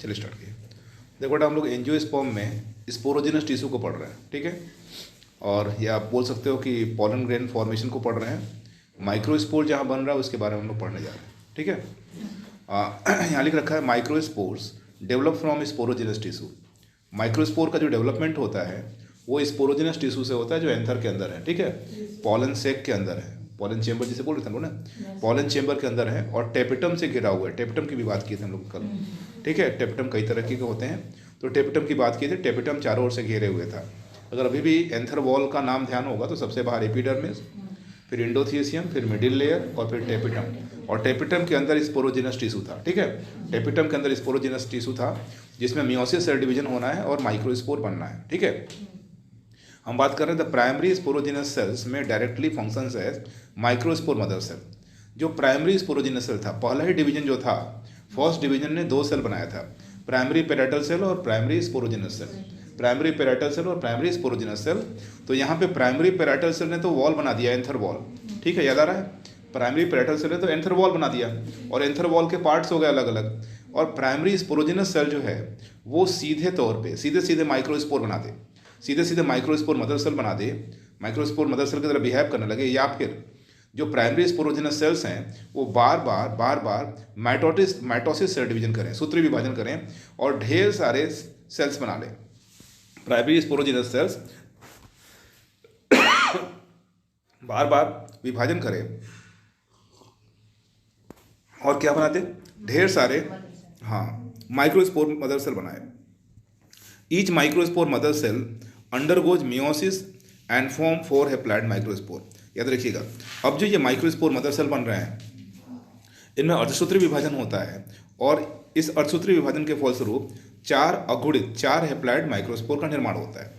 चलिए स्टार्ट किए। देखो बेटा, हम लोग एंजियोस्पर्म में स्पोरोजिनस टिश्यू को पढ़ रहे हैं, ठीक है। और ये आप बोल सकते हो कि पॉलन ग्रेन फॉर्मेशन को पढ़ रहे हैं। माइक्रोस्पोर जहाँ बन रहा है उसके बारे में हम लोग पढ़ने जा रहे हैं, ठीक है। यहाँ लिख रखा है microspores develop from sporogenous tissue. Microspore का जो डेवलपमेंट होता है वो स्पोरोजिनस टिश्यू से होता है जो एंथर के अंदर है, ठीक है। पॉलन सेक के अंदर है, पॉलन चेंबर जिसे बोल रहे थे हम लोग ना, पॉलन चेंबर के अंदर है और टेपिटम से घिरा हुआ है। टेपिटम की भी बात की थी हम लोग कल, ठीक है। टेपिटम कई तरह के होते हैं, तो टेपिटम की बात की थी। टेपिटम चारों ओर से घेरे हुए था। अगर अभी भी एंथर वॉल का नाम ध्यान होगा तो सबसे बाहर एपिडर्मिस, फिर इंडोथियसियम, फिर मिडिल लेयर और फिर टेपिटम। और टेपिटम के अंदर स्पोरोजिनस टिश्यू था, ठीक है। टेपिटम के अंदर स्पोरोजिनस टिश्यू था जिसमें मियोसिस सेल डिवीजन होना है और माइक्रोस्पोर बनना है, ठीक है। हम बात कर रहे हैं द प्राइमरी स्पोरोजिनस सेल्स में directly functions as microspore mother cell. जो प्राइमरी स्पोरोजिनस सेल था, पहला ही डिवीजन जो था, फर्स्ट डिवीजन ने दो सेल बनाया था, प्राइमरी पेराइटल सेल और primary sporogenous cell. Primary parietal cell और प्राइमरी स्पोरोजिनस सेल। तो यहाँ पे प्राइमरी पेराइटल सेल ने तो वॉल बना दिया, एंथर वॉल, ठीक है, याद आ रहा है। प्राइमरी पेराइटल सेल ने तो एंथर वॉल बना दिया और एंथर वॉल के पार्ट्स हो गए अलग अलग। और प्राइमरी स्पोरोजिनस सेल जो है वो सीधे तौर पे सीधे सीधे माइक्रोस्पोर बना दे, सीधे सीधे माइक्रोस्पोर मदर सेल बना दे, माइक्रोस्पोर मदर सेल की तरह बिहेव करने लगे। या फिर जो प्राइमरी स्पोरोजिनस सेल्स हैं वो बार बार माइटोसिस सेल डिवीजन करें, सूत्री विभाजन करें और ढेर सारे सेल्स बना लें। प्राइमरी स्पोरोजिनस सेल्स बार बार विभाजन करें और क्या बनाते, ढेर सारे, हाँ, माइक्रोस्पोर मदर सेल बनाए। Each microspore mother cell undergoes meiosis and form 4 haploid microspore. याद रखिएगा, अब जो ये माइक्रोस्पोर मदर सेल बन रहे हैं इनमें अर्धसूत्री विभाजन होता है और इस अर्धसूत्री विभाजन के फलस्वरूप 4 अगुणित 4 हैप्लॉइड माइक्रोस्पोर का निर्माण होता है।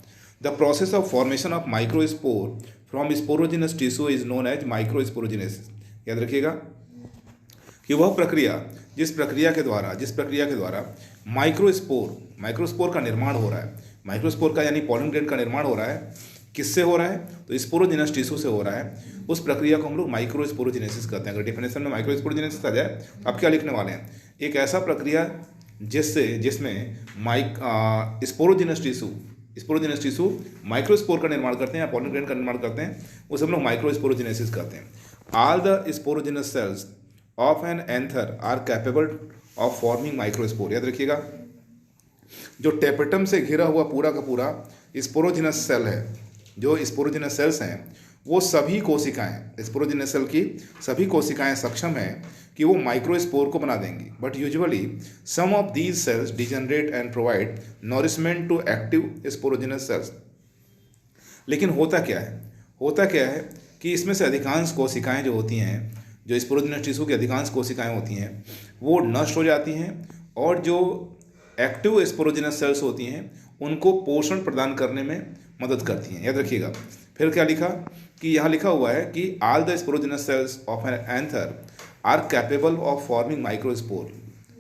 The process of formation of microspore from sporogenous tissue is known as microsporogenesis. याद रखिएगा कि वह प्रक्रिया जिस प्रक्रिया के द्वारा माइक्रोस्पोर का निर्माण हो रहा है, माइक्रोस्पोर का यानी पॉलन ग्रेन का निर्माण हो रहा है, किससे हो रहा है, तो स्पोरोजिनस टिश्यू से हो रहा है। उस प्रक्रिया को हम लोग माइक्रोस्पोरोजिनेसिस कहते हैं। अगर डिफिनेशन में माइक्रोस्पोरोजिनेसिस आ जाए तो आप क्या लिखने वाले हैं, एक ऐसा प्रक्रिया जिसमें स्पोरोजिनस टिश्यू माइक्रोस्पोर का निर्माण करते हैं या पॉलन ग्रेन का निर्माण करते हैं, उसे हम लोग माइक्रोस्पोरोजिनेसिस कहते हैं। All the sporogenous cells of an anther are capable of forming microspore. याद रखिएगा, जो टेपिटम से घिरा हुआ पूरा का पूरा स्पोरोजिनस सेल है, जो स्पोरोजिनस सेल्स हैं वो सभी कोशिकाएं, स्पोरोजिनस सेल की सभी कोशिकाएं सक्षम हैं कि वो माइक्रोस्पोर को बना देंगी। But usually some of these cells degenerate and provide nourishment to active sporogenous cells. लेकिन होता क्या है कि इसमें से अधिकांश कोशिकाएं जो होती हैं, जो स्पोरोजिनस टिश्यू की अधिकांश कोशिकाएं होती हैं वो नष्ट हो जाती हैं और जो एक्टिव स्पोरोजिनस सेल्स होती हैं उनको पोषण प्रदान करने में मदद करती हैं। याद रखिएगा, फिर क्या लिखा कि यहाँ लिखा हुआ है कि all the sporogenous cells of an anther are capable of forming microspore,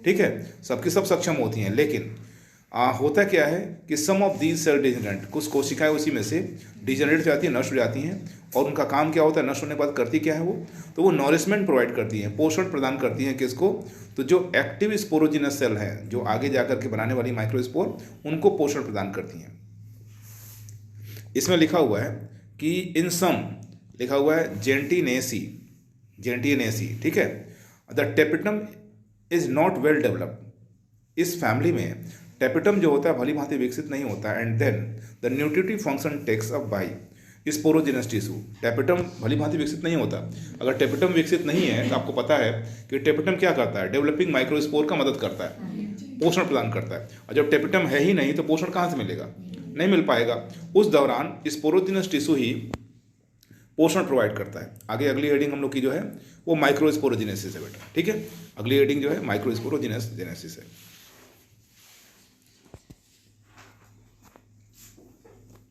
ठीक है, सबकी सब सक्षम होती हैं। लेकिन होता क्या है कि सम ऑफ दीज सेल डिजनरेट, कुछ कोशिकाएं उसी में से डिजनरेट हो जाती हैं, नष्ट हो जाती हैं। और उनका काम क्या होता है, नष्ट होने के बाद करती क्या है वो, तो वो नॉरिशमेंट प्रोवाइड करती हैं, पोषण प्रदान करती हैं। किसको, तो जो एक्टिव स्पोरोजिनस सेल हैं, जो आगे जाकर के बनाने वाली माइक्रोस्पोर, उनको पोषण प्रदान करती हैं। इसमें लिखा हुआ है कि इन सम, लिखा हुआ है जेंटिनेसी, ठीक है, the tapetum is not well developed. इस फैमिली में टेपिटम जो होता है भली भांति विकसित नहीं होता। And then the nutritive function takes up by sporogenous tissue. Tapetum भली भांति विकसित नहीं होता। अगर टेपिटम विकसित नहीं है तो आपको पता है कि टेपिटम क्या करता है, डेवलपिंग माइक्रोस्पोर का मदद करता है, पोषण प्रदान करता है। और जब टेपिटम है ही नहीं तो पोषण कहाँ से मिलेगा, नहीं मिल पाएगा। उस दौरान स्पोरोजिनस टिश्यू ही पोषण प्रोवाइड करता है। आगे अगली हेडिंग हम लोग की जो है वो माइक्रोस्पोरोजिनेसिस है बेटा, ठीक है। अगली हेडिंग जो है माइक्रोस्पोरोजिनेसिस है।